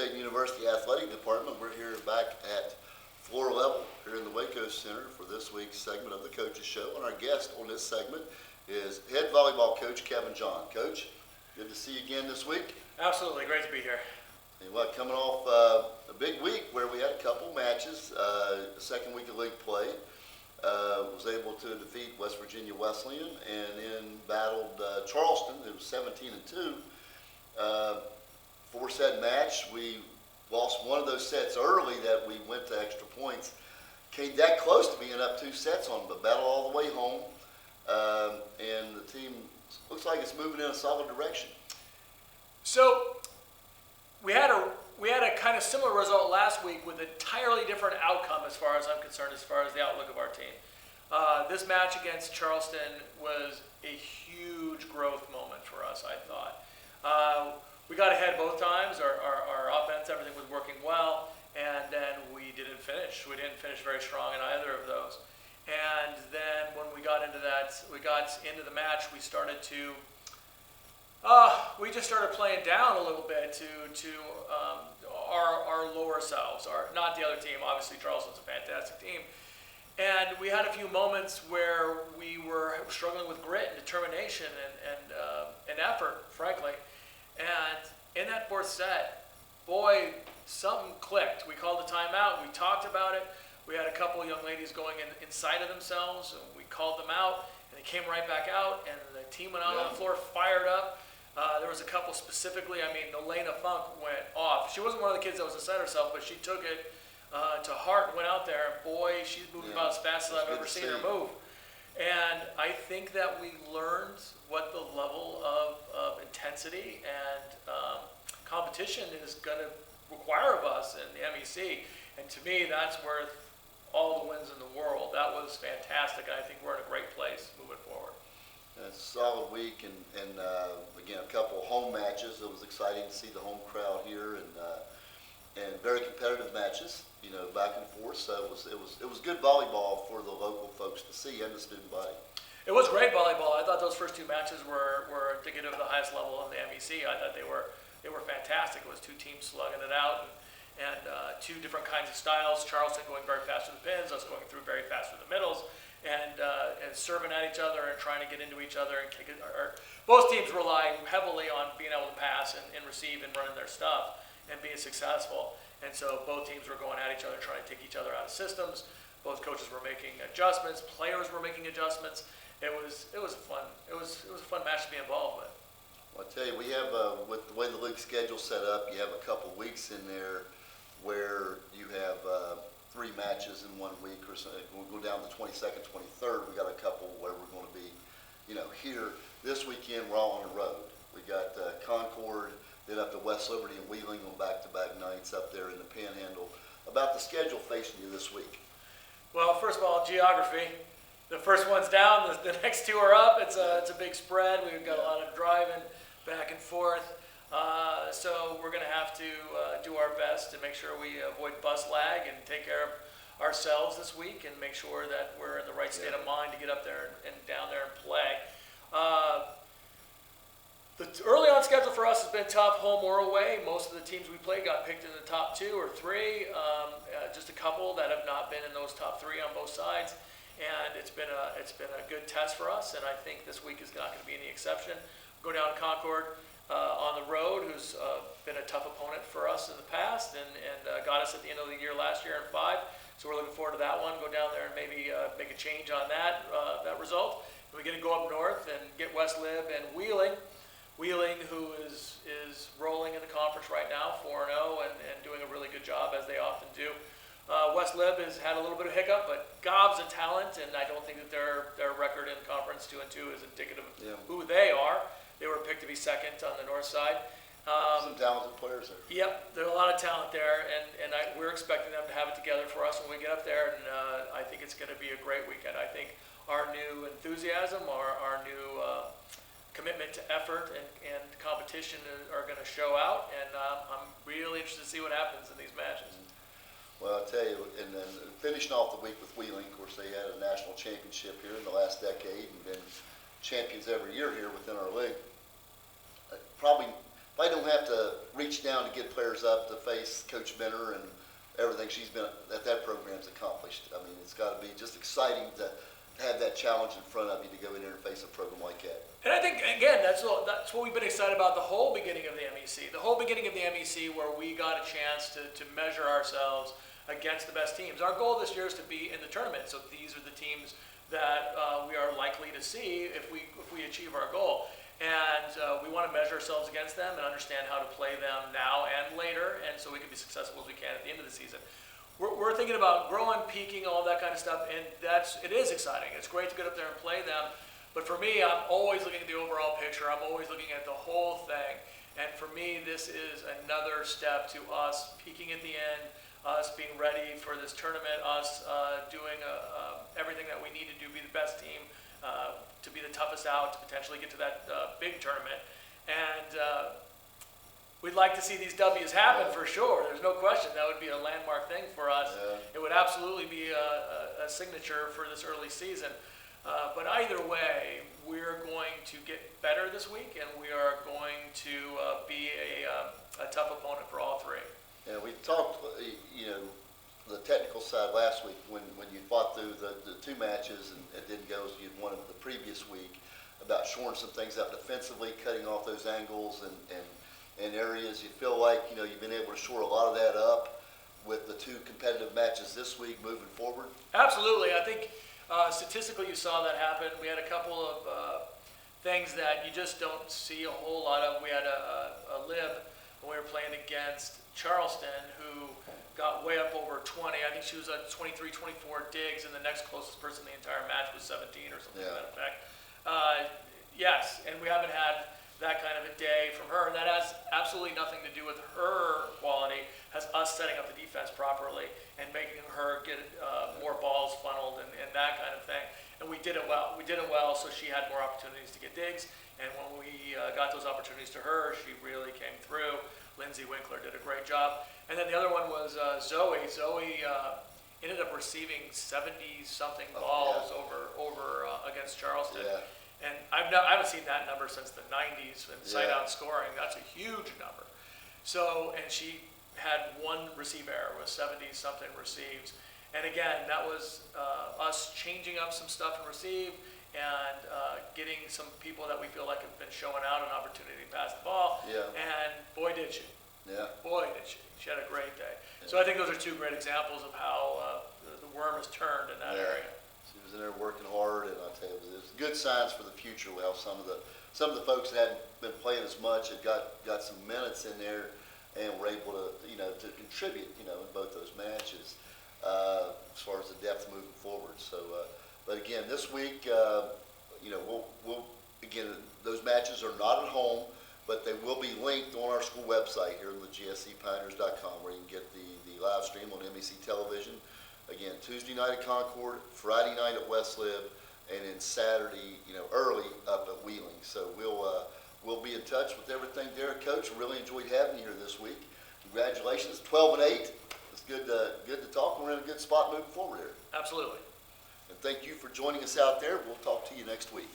State University Athletic Department. We're here back at floor level here in the Waco Center for this week's segment of the Coaches Show. And our guest on this segment is head volleyball coach Keven John. Coach, good to see you again this week. Absolutely, great to be here. And what, coming off a big week where we had a couple matches, second week of league play. Was able to defeat West Virginia Wesleyan and then battled Charleston. It was 17-2. Four-set match. We lost one of those sets early that we went to extra points. Came that close to being up 2 sets on them, but battled all the way home. And the team looks like it's moving in a solid direction. So we had a kind of similar result last week with an entirely different outcome as far as I'm concerned, as far as the outlook of our team. This match against Charleston was a huge growth moment for us, I thought. We got ahead both times. Our offense, everything was working well, and then we didn't finish. We didn't finish very strong in either of those. And then when we got into the match, we started to we just started playing down a little bit to our lower selves, not the other team. Obviously, Charleston's a fantastic team. And we had a few moments where we were struggling with grit and determination and effort, frankly. And in that fourth set, boy, something clicked. We called a timeout. We talked about it. We had a couple of young ladies going inside of themselves, and we called them out, and they came right back out, and the team went out on the floor, fired up. There was a couple specifically. I mean, Elena Funk went off. She wasn't one of the kids that was beside herself, but she took it to heart and went out there. And boy, she's moving about as fast as I've ever seen her move. And I think that we learned what the level of intensity and competition is going to require of us in the MEC. And to me, that's worth all the wins in the world. That was fantastic, and I think we're in a great place moving forward. It's a solid week, and again, a couple of home matches. It was exciting to see the home crowd here, and very competitive matches, you know, back and forth. So it was good volleyball for the local folks to see and the student body. It was great volleyball. I thought those first 2 matches were indicative of the highest level of the MEC. I thought they were fantastic. It was 2 teams slugging it out, and 2 different kinds of styles. Charleston going very fast through the pins, us going through very fast through the middles, and serving at each other and trying to get into each other and kick it. Both teams rely heavily on being able to pass and receive and running their stuff and being successful. And so both teams were going at each other, trying to take each other out of systems. Both coaches were making adjustments. Players were making adjustments. It was a fun match to be involved with. Well, I tell you, we have with the way the league schedule's set up, you have a couple weeks in there where you have 3 matches in 1 week, or so. We'll go down to the 22nd, 23rd. We got a couple where we're going to be, you know, here this weekend. We're all on the road. We got Concord, then up to West Liberty and Wheeling on back-to-back nights up there in the Panhandle. About the schedule facing you this week. Well, first of all, geography. The first one's down. The next 2 are up. It's a big spread. We've got a lot of driving back and forth. So we're going to have to do our best to make sure we avoid bus lag and take care of ourselves this week and make sure that we're in the right state of mind to get up there and down there and play. The early on schedule for us has been tough, home or away. Most of the teams we played got picked in the top 2 or 3. Just a couple that have not been in those top 3 on both sides. And it's been a good test for us, and I think this week is not going to be any exception. Go down to Concord on the road, who's been a tough opponent for us in the past, and got us at the end of the year last year in 5. So we're looking forward to that one. Go down there and maybe make a change on that result. And we get to go up north and get West Lib and Wheeling. Wheeling, who is rolling in the conference right now, 4-0, and doing a really good job as they often do. West Lib has had a little bit of hiccup, but gobs of talent, and I don't think that their record in conference 2-2 is indicative of who they are. They were picked to be second on the north side. Some talented players there. Yep, there's a lot of talent there, and we're expecting them to have it together for us when we get up there, and I think it's going to be a great weekend. I think our new enthusiasm, our new commitment to effort and competition are going to show out, and I'm really interested to see what happens in these matches. Well, I'll tell you, and then finishing off the week with Wheeling, of course, they had a national championship here in the last decade and been champions every year here within our league. Probably I don't have to reach down to get players up to face Coach Benner and everything that program's accomplished. I mean, it's got to be just exciting to have that challenge in front of you to go in there and face a program like that. And I think, again, that's what we've been excited about the whole beginning of the MEC. The whole beginning of the MEC where we got a chance to measure ourselves against the best teams. Our goal this year is to be in the tournament, so these are the teams that we are likely to see if we achieve our goal. And we want to measure ourselves against them and understand how to play them now and later, and so we can be successful as we can at the end of the season. We're thinking about growing, peaking, all that kind of stuff, and it is exciting. It's great to get up there and play them. But for me, I'm always looking at the overall picture. I'm always looking at the whole thing. And for me, this is another step to us peaking at the end, us being ready for this tournament, us doing everything that we need to do, be the best team, to be the toughest out, to potentially get to that big tournament. And we'd like to see these W's happen for sure. There's no question. That would be a landmark thing for us. Yeah. It would absolutely be a signature for this early season. But either way, we're going to get better this week, and we are going to be a tough opponent for all three. Yeah, we talked, the technical side last week when you fought through the two matches and it didn't go as you'd wanted the previous week, about shoring some things up defensively, cutting off those angles and areas. You feel like, you've been able to shore a lot of that up with the two competitive matches this week moving forward? Absolutely. I think statistically you saw that happen. We had a couple of things that you just don't see a whole lot of. We had a lib when we were playing against Charleston who got way up over 20. I think she was at 23, 24 digs, and the next closest person in the entire match was 17 or something to that effect. Yes, and we haven't had that kind of a day from her. And that has absolutely nothing to do with her quality, has us setting up the defense properly and making her get more balls funneled and that kind of thing. And we did it well. We did it well, so she had more opportunities to get digs. And when we got those opportunities to her, she really came through. Lindsay Winkler did a great job. And then the other one was Zoe. Zoe ended up receiving 70-something balls over against Charleston. Yeah. And I haven't seen that number since the 90s in sight-out scoring. That's a huge number. So, and she had one receive error with 70-something receives. And again, that was us changing up some stuff in receive and getting some people that we feel like have been showing out an opportunity to pass the ball. Yeah. And boy, did she. Yeah. Boy, did she. She had a great day. Yeah. So I think those are two great examples of how the worm has turned in that area. She was in there working hard, and I tell you, it was good signs for the future. Well, some of the folks that hadn't been playing as much had got some minutes in there and were able to to contribute in both those matches as far as the depth moving forward. So, but again, this week, we'll again, those matches are not at home, but they will be linked on our school website here on the gscpioneers.com, where you can get the live stream on MEC television. Again, Tuesday night at Concord, Friday night at West Lib, and then Saturday, early up at Wheeling. So we'll be in touch with everything. Derek, Coach, really enjoyed having you here this week. Congratulations, 12-8. It's good to talk. We're in a good spot moving forward here. Absolutely. And thank you for joining us out there. We'll talk to you next week.